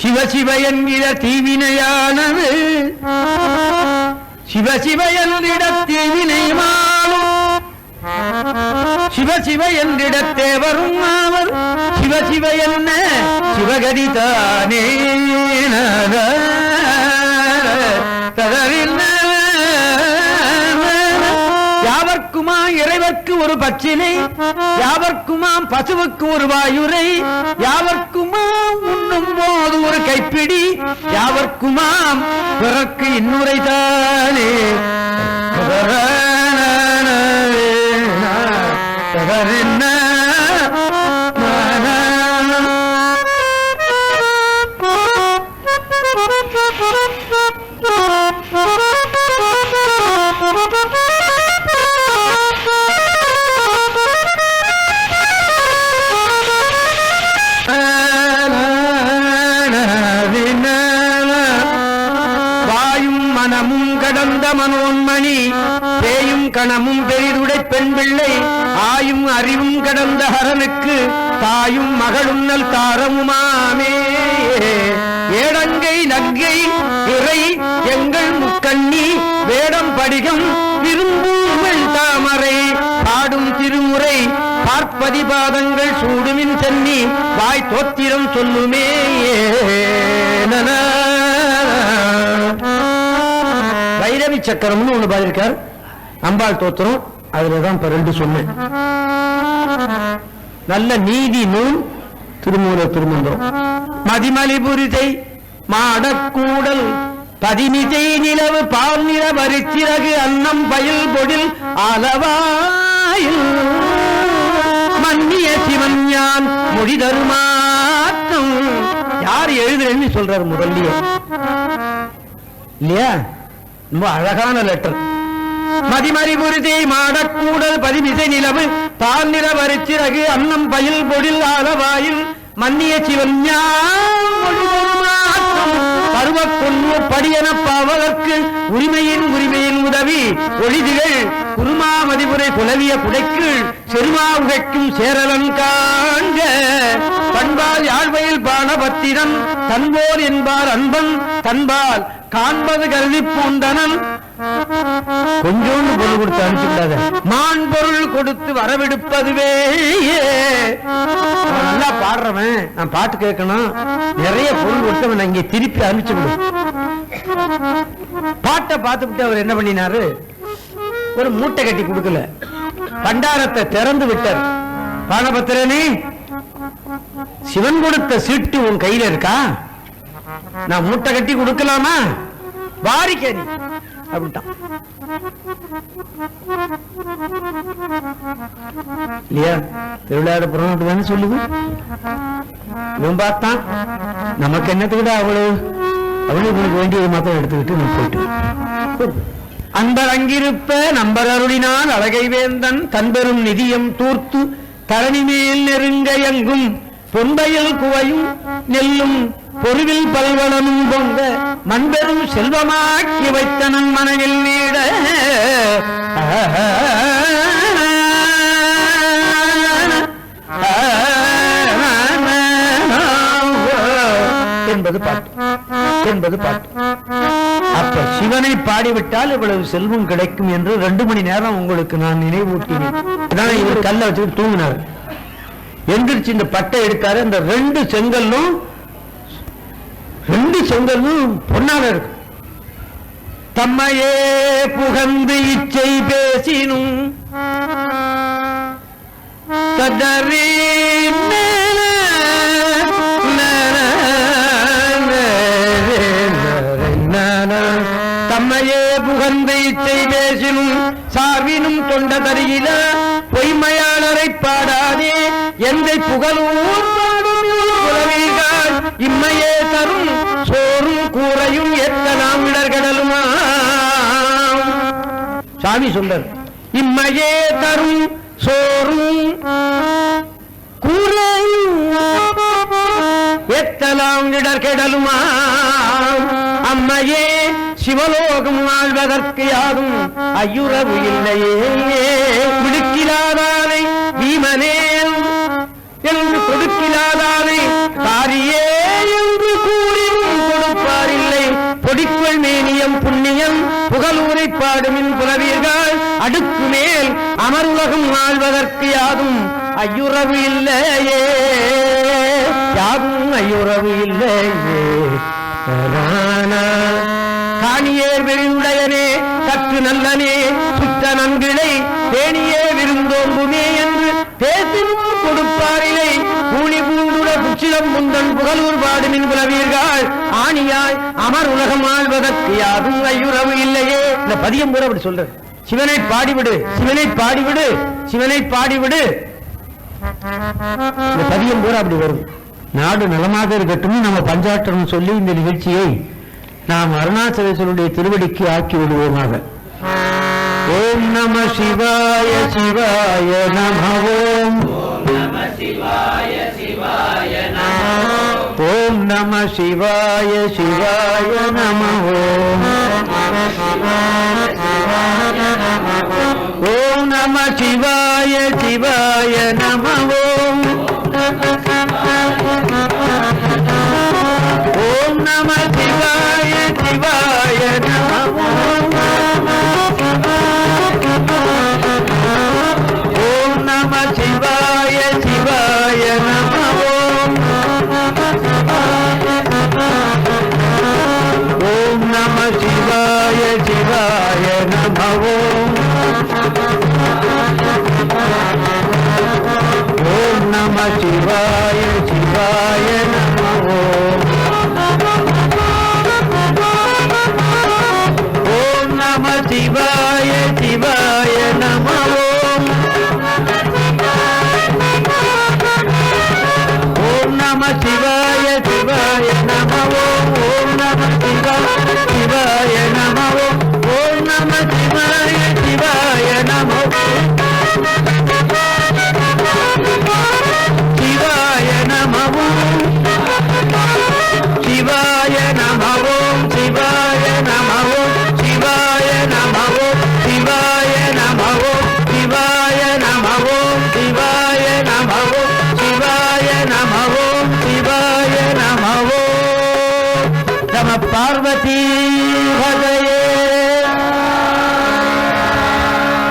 சிவசிவ என்கிற தீவினையானது சிவசிவ என்றிட தீவினைமானும் சிவசிவ என்றிடத்தே வரும் அவர் சிவசிவ என்ன சிவகதிதானே யாவர்க்குமா இறைவர்க்கு ஒரு பச்சிலை யாவர்க்குமாம் பசுவுக்கு ஒரு வாயுரை யாவர்க்குமாம் உண்ணும் போது ஒரு கைப்பிடி யாவர்க்குமாம் பிறர்க்கு இன்னுரைதானே மனோன்மணி பேயும் கணமும் பெரிதுடை பெண் பிள்ளை ஆயும் அறிவும் கடந்த ஹரனுக்கு தாயும் மகளுன்னல் தாரமுமாமே ஏடங்கை நங்கை இறை எங்கள் முக்கண்ணி வேடம் படிகம் விரும்பும் தாமரை பாடும் திருமுறை பார்ப்பதிபாதங்கள் சூடுமின் சென்னி வாய் தோத்திரம் சொல்லுமே வைரவி சக்கரம்னு ஒண்ணு பாதிருக்கார் அம்பாள் தோத்திரம் அதுலதான் இப்ப ரெண்டு சொன்னேன் நல்ல நீதி நூல் திருமூல திருமந்திரம் மதிமலிபுரிதை மாடக்கூடல் பதிமிதை நிலவு பால் நிற வரிச்சிறகு அன்னம் பயில் பொடில் அளவாயில் மன்னிய சிவஞான் மொழி தருமாற்றம் யார் எழுதுறேன்னு சொல்றாரு முதல்லையே இல்லையா ரொம்ப அழகான லெட்டர் மதிமறிபுரிதை மாடக்கூடல் பதிமிசை நிலவு பால் நிற வரிச்சிறகு அன்னம் பயில் பொடில் ஆலவாயில் மன்னிய பருவ கொண்டு படியன பாவதற்கு உரிமையின் உதவி ஒளிதிகள் குருமா மதிபுரை புலவிய குடைக்கு செருமா உகைக்கும் சேரலன் காண்க பண்பால் யாழ்வையில் பானபத்திரன் தன்போர் என்பார் அன்பன் தன்பால் காண்பது கருதி பூண்டனன் கொஞ்சோண்டு பொருள் கொடுத்து அனுப்பிச்சுடாத மான் பொருள் கொடுத்து வரவெடுப்பதுவே நல்லா பாடுறவன் நான் பாட்டு கேட்கணும் நிறைய பொருள் கொடுத்தவன் இங்கே திருப்பி அனுப்பிச்சு விடு பாட்டை பார்த்துவிட்டு அவர் என்ன பண்ணினாரு ஒரு மூட்டை கட்டி கொடுக்கல பண்டாரத்தை திறந்து விட்டார் பானபத்திரனே சிவன் கொடுத்த சீட்டு உன் கையில இருக்கா நான் மூட்டை கட்டி கொடுக்கலாமா வாரிக்கறி அப்படின்ட்டான் இல்லையா திருவிழாட புறம் அப்படிதானே சொல்லுது இவன் பார்த்தான் நமக்கு என்னத்தை விட அவளுக்கு வேண்டியது மாத்திரம் எடுத்துக்கிட்டு நான் போயிட்டு அன்பர் அங்கிருப்ப நம்பர் அருளினால் அழகை வேந்தன் தன்பெரும் நிதியம் தூர்த்து தரணி மேல் நெருங்க எங்கும் பொன்பையில் குவையும் நெல்லும் பொருவில் பல்வளமும் பொங்க மண்பெரும் செல்வமாக்கி வைத்தனன் மனதில் நீட என்பது பாட்டு அப்ப சிவனை பாடிவிட்டால் இவ்வளவு செல்வம் கிடைக்கும் என்று 2 மணி நேரம் உங்களுக்கு நான் நினைவூட்டினேன். இவர் கல்ல வச்சுட்டு தூங்கினார். எந்திரிச்சு இந்த பட்டை எடுத்தாரு. இந்த 2 செங்கல்லும் பொன்னால இருக்கு. தம்மையே புகந்து இச்சை பேசினும் கதறி தம்மையே புகந்து இச்சை பேசினும் சார்பினும் தொண்ட தருகில பொய்மையாளரை பாடாதே எந்தை புகழூர் புலவீர்கள் இம்மையே தரும் சோறும் கூரையும் எத்தலாம் இடர்கடலுமா. சாமி சொல்றார், இம்மையே தரும் சோறும் கூரையும் எத்தலாம் இடர்கடலுமா. அம்மையே சிவலோகம் வாழ்வதற்கு யாரும் ஐயுறவு இல்லையே. விடுக்கிலாதானை வீமனே என்று கொடுக்கிலாதானை காரியே அடுக்கு மேல் அமருலகம் ஆழ்வதற்கு யாதும் ஐயுறவு இல்லையே, யாதும் ஐயுறவு இல்லையே. காணியே விருந்தையனே கற்று நல்லனே சுத்த நன்கிளை தேனியே விருந்தோம்புமே என்று பேசினும் கொடுப்பாரிலை கூலி பூண்டுட குச்சிலம் முந்தன் புகழூர் பாடுமின் புலவீர்கள் ஆணியாய் அமர் உலகம் ஆழ்வதற்கு யாதும் ஐயுறவு இல்லையே. இந்த பதியம் கூட அப்படி சொல்ற, சிவனை பாடிவிடு, சிவனை பாடிவிடு, சிவனை பாடிவிடு. இந்த பதியம் கூட அப்படி வரும். நாடு நலமாக இருக்கட்டும் நம்ம பஞ்சாற்றணும் சொல்லி இந்த நிகழ்ச்சியை நாம் அருணாச்சலேஸ்வருடைய திருவடிக்கு ஆக்கி விடுவோமாக. ஓம் நம சிவாய சிவாய நம ஓம், ஓம் நம சிவாய சிவாய நம ஓம், ஓம் நம சிவாய சிவாய நம ஓம், ஓம் நம சிவாய சிவாய நம ஓம், ஓம் நம சிவாய சிவாய நம ஓம், ஓம் நம சிவாய சிவாய நம ஓம், ஓம் நம சிவாய சிவாய நம ஓம், ஓம் நம சிவாய சிவாய நம ஓம், ஓம் நம சிவாய சிவாய நம ஓம், ஓம் நம சிவாய சிவாய நம ஓம், ஓம் நம சிவாய சிவாய நம சிவாய நம ஓம், சிவாய நம ஓம், சிவாய நம ஓம், சிவாய நம ஓம், சிவாய நம ஓம், சிவாய நம ஓம், சிவாய நம ஓம், சிவாய நம ஓம், சிவாய நம ஓம். நம பார்வதி